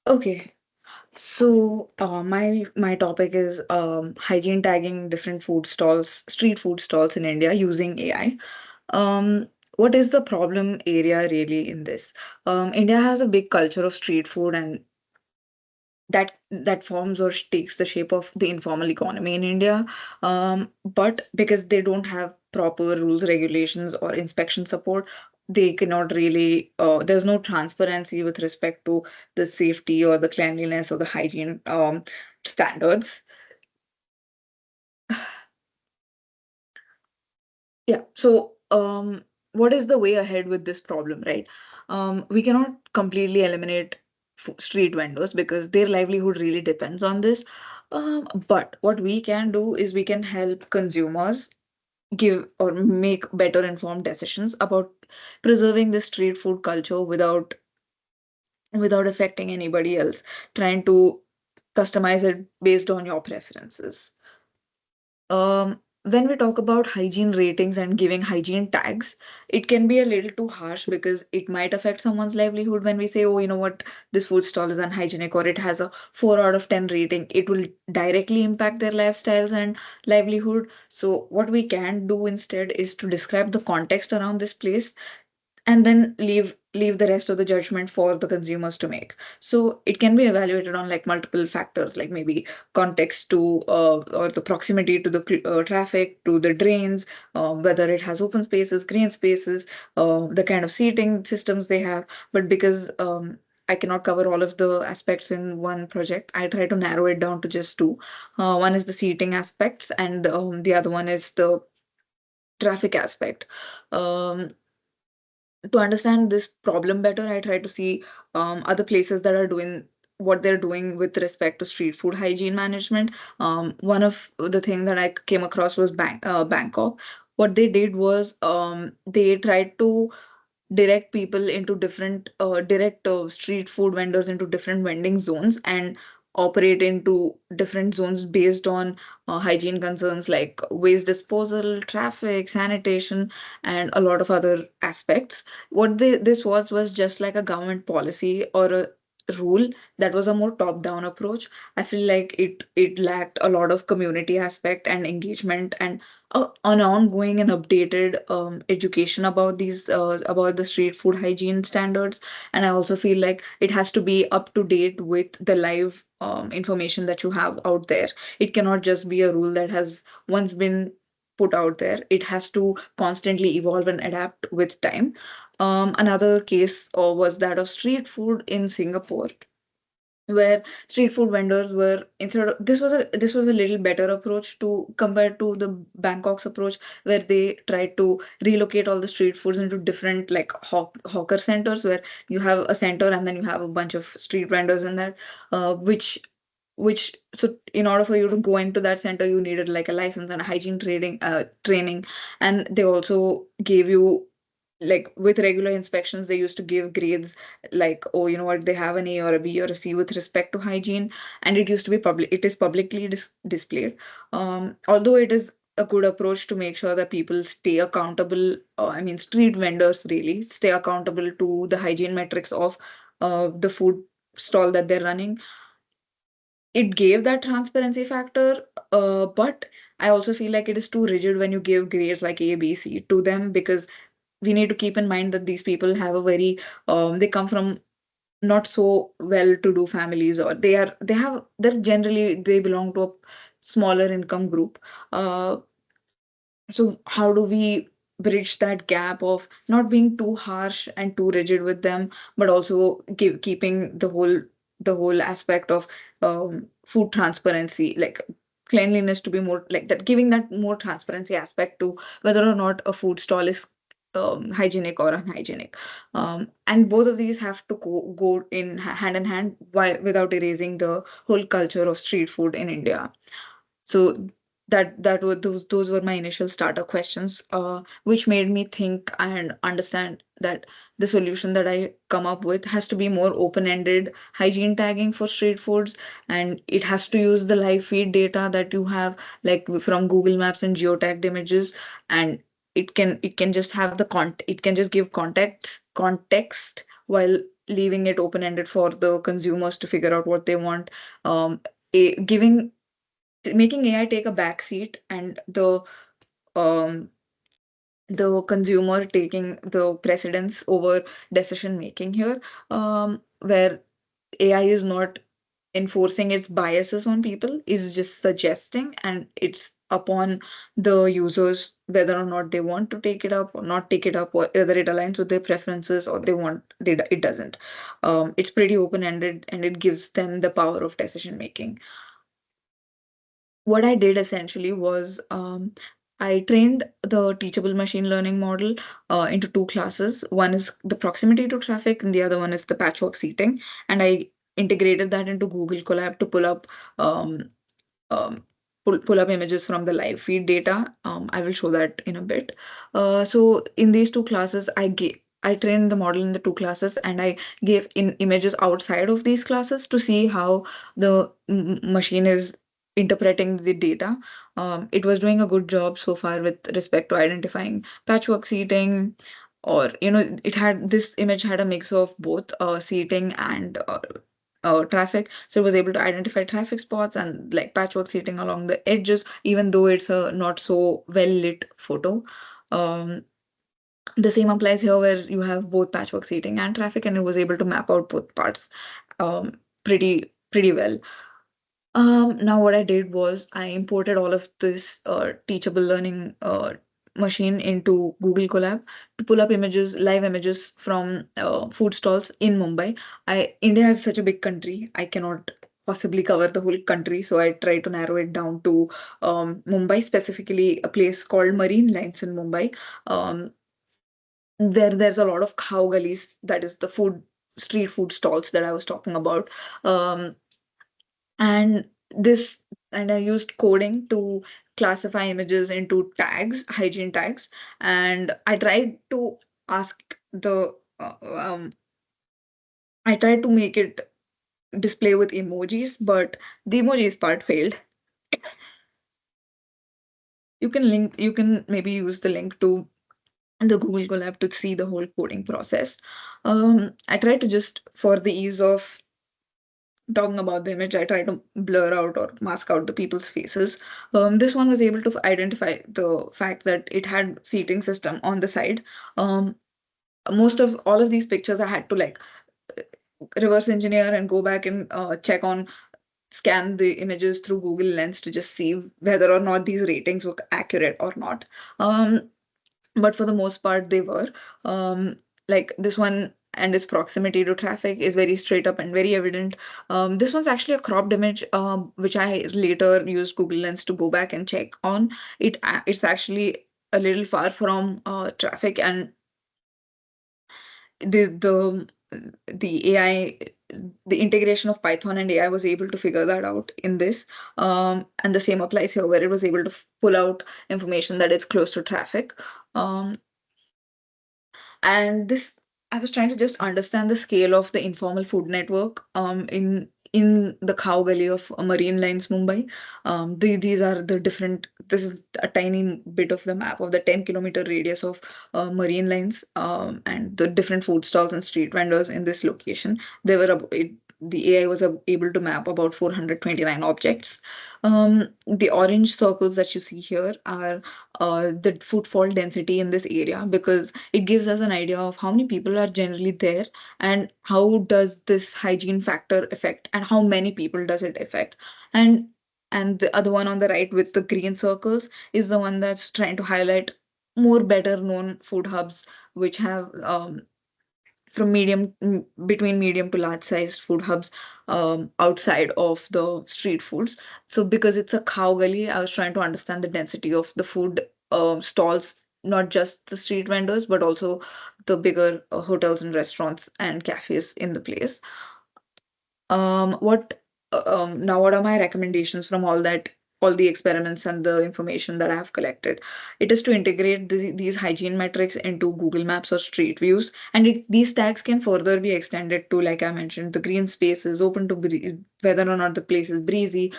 Okay. So my topic is hygiene tagging different food stalls, street food stalls in India using AI. What is the problem area really in this? India has a big culture of street food, and that forms or takes the shape of the informal economy in India. But because they don't have proper rules, regulations, or inspection support, they cannot really. There's no transparency with respect to the safety or the cleanliness or the hygiene standards. Yeah. So, what is the way ahead with this problem, right? We cannot completely eliminate street vendors because their livelihood really depends on this. But what we can do is we can help consumers give or make better informed decisions about preserving the street food culture without affecting anybody else, trying to customize it based on your preferences. When we talk about hygiene ratings and giving hygiene tags, it can be a little too harsh because it might affect someone's livelihood when we say, oh, you know what, this food stall is unhygienic or it has a 4 out of 10 rating. It will directly impact their lifestyles and livelihood. So, what we can do instead is to describe the context around this place and then leave the rest of the judgment for the consumers to make. So it can be evaluated on like multiple factors, like maybe context to or the proximity to the traffic, to the drains, whether it has open spaces, green spaces, the kind of seating systems they have. But because I cannot cover all of the aspects in one project, I try to narrow it down to just two. One is the seating aspects, and the other one is the traffic aspect. Um, to understand this problem better, I try to see other places that are doing what they're doing with respect to street food hygiene management. One of the thing that I came across was Bangkok. What they did was they tried to direct street food vendors into different vending zones and operate into different zones based on hygiene concerns like waste disposal, traffic, sanitation, and a lot of other aspects. This was just like a government policy or a rule that was a more top down approach. I feel like it lacked a lot of community aspect and engagement and an ongoing and updated education about these about the street food hygiene standards. And I also feel like it has to be up to date with the live information that you have out there. It cannot just be a rule that has once been put out there. It has to constantly evolve and adapt with time. Another case was that of street food in Singapore, where street food vendors were instead of this was a little better approach to compared to the Bangkok's approach, where they tried to relocate all the street foods into different like hawker centers, where you have a center and then you have a bunch of street vendors in there, which so in order for you to go into that center you needed like a license and a hygiene training. And they also gave you, like with regular inspections, they used to give grades like, oh, you know what, they have an A or a B or a C with respect to hygiene. And it used to be public, it is publicly displayed. Although it is a good approach to make sure that people stay accountable, I mean street vendors really stay accountable to the hygiene metrics of the food stall that they're running. It gave that transparency factor, but I also feel like it is too rigid when you give grades like A, B, C to them, because we need to keep in mind that these people have a very they come from not so well to do families, or they're generally they belong to a smaller income group. So how do we bridge that gap of not being too harsh and too rigid with them, but also keeping the whole aspect of food transparency, like cleanliness to be more like that, giving that more transparency aspect to whether or not a food stall is hygienic or unhygienic. And both of these have to go hand in hand while, without erasing the whole culture of street food in India. So that were those were my initial starter questions, which made me think and understand that the solution that I come up with has to be more open-ended hygiene tagging for street foods, and it has to use the live feed data that you have, like from Google Maps and geotagged images. And it can just have it can just give context while leaving it open-ended for the consumers to figure out what they want, um, giving making AI take a back seat, and um, the consumer taking the precedence over decision making here, where AI is not enforcing its biases on people, is just suggesting, and it's upon the users whether or not they want to take it up or not take it up, or whether it aligns with their preferences or it doesn't. It's pretty open ended, and it gives them the power of decision making. What I did essentially was, I trained the teachable machine learning model into two classes. One is the proximity to traffic, and the other one is the patchwork seating. And I integrated that into Google Colab to um, um, pull up images from the live feed data. I will show that in a bit. So in these two classes, I trained the model in the two classes, and I gave in images outside of these classes to see how the machine is interpreting the data. It was doing a good job so far with respect to identifying patchwork seating, or it had this image had a mix of both seating and traffic. So it was able to identify traffic spots and like patchwork seating along the edges, even though it's a not so well lit photo. Um, the same applies here where you have both patchwork seating and traffic, and it was able to map out both parts pretty well. Now what I did was I imported all of this teachable learning machine into Google Colab to pull up images, live images from food stalls in Mumbai. India is such a big country. I cannot possibly cover the whole country, so I try to narrow it down to Mumbai, specifically a place called Marine Lines in Mumbai. Um, there's a lot of cow gullies, that is the street food stalls that I was talking about. Um, and this and I used coding to classify images into tags, hygiene tags, and ask the I tried to make it display with emojis, but the emojis part failed. You can maybe use the link to the Google Colab to see the whole coding process. I tried to just, for the ease of talking about the image, I try to blur out or mask out the people's faces. This one was able to identify the fact that it had seating system on the side. Um, most of all of these pictures, I had to like reverse engineer and go back and scan the images through Google Lens to just see whether or not these ratings were accurate or not. Um, but for the most part they were. Like this one and its proximity to traffic is very straight up and very evident. This one's actually a cropped image, which I later used Google Lens to go back and check on. It's actually a little far from traffic, and the the AI, the integration of Python and AI was able to figure that out in this. And the same applies here, where it was able to pull out information that it's close to traffic. Um, and this, I was trying to just understand the scale of the informal food network in the cow gully of Marine Lines, Mumbai. These are the different. This is a tiny bit of the map of the 10-kilometer radius of Marine Lines, and the different food stalls and street vendors in this location. They were the AI was able to map about 429 objects. The orange circles that you see here are the footfall density in this area, because it gives us an idea of how many people are generally there, and how does this hygiene factor affect, and how many people does it affect. And and the other one on the right with the green circles is the one that's trying to highlight more better known food hubs, which have between medium to large sized food hubs outside of the street foods. So because it's a cow gully, I was trying to understand the density of the food stalls, not just the street vendors, but also the bigger hotels and restaurants and cafes in the place. What Now what are my recommendations from all the experiments and the information that I have collected? It is to integrate these hygiene metrics into Google Maps or Street Views, and these tags can further be extended to, like I mentioned, the green spaces, open to whether or not the place is breezy,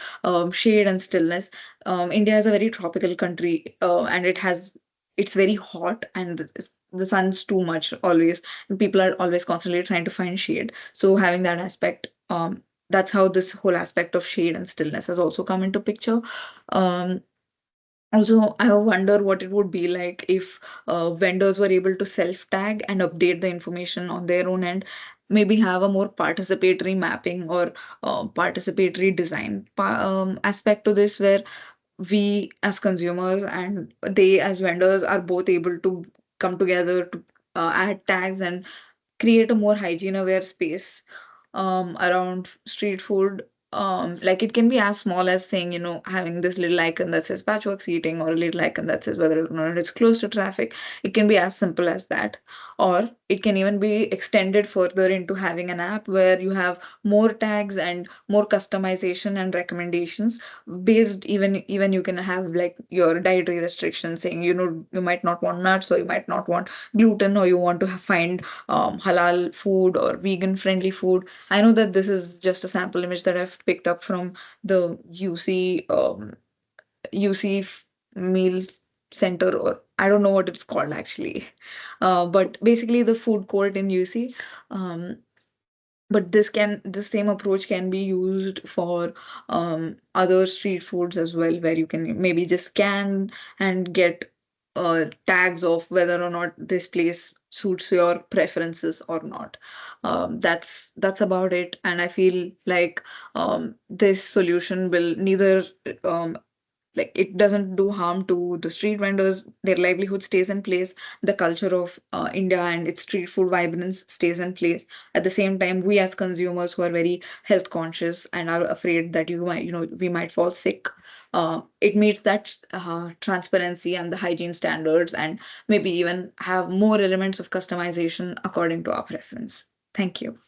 shade and stillness. India is a very tropical country, and it's very hot, and the sun's too much always, and people are always constantly trying to find shade. So having that aspect, that's how this whole aspect of shade and stillness has also come into picture. Um, Also, I wonder what it would be like if vendors were able to self-tag and update the information on their own end, maybe have a more participatory mapping or participatory design aspect to this, where we as consumers and they as vendors are both able to come together to add tags and create a more hygiene aware space around street food. Like it can be as small as saying, having this little icon that says patchwork seating, or a little icon that says whether or not it's close to traffic. It can be as simple as that. Or it can even be extended further into having an app where you have more tags and more customization and recommendations based. Even you can have like your dietary restrictions, saying, you might not want nuts, or you might not want gluten, or you want to find halal food or vegan friendly food. I know that this is just a sample image that I've picked up from the UC Meals Center, or I don't know what it's called actually. But basically the food court in UC. Um, but the same approach can be used for other street foods as well, where you can maybe just scan and get tags of whether or not this place suits your preferences or not. That's about it, and I feel like this solution will neither um, like it doesn't do harm to the street vendors. Their livelihood stays in place. The culture of India and its street food vibrance stays in place. At the same time, we as consumers who are very health conscious and are afraid that we might fall sick, it meets that transparency and the hygiene standards, and maybe even have more elements of customization according to our preference. Thank you.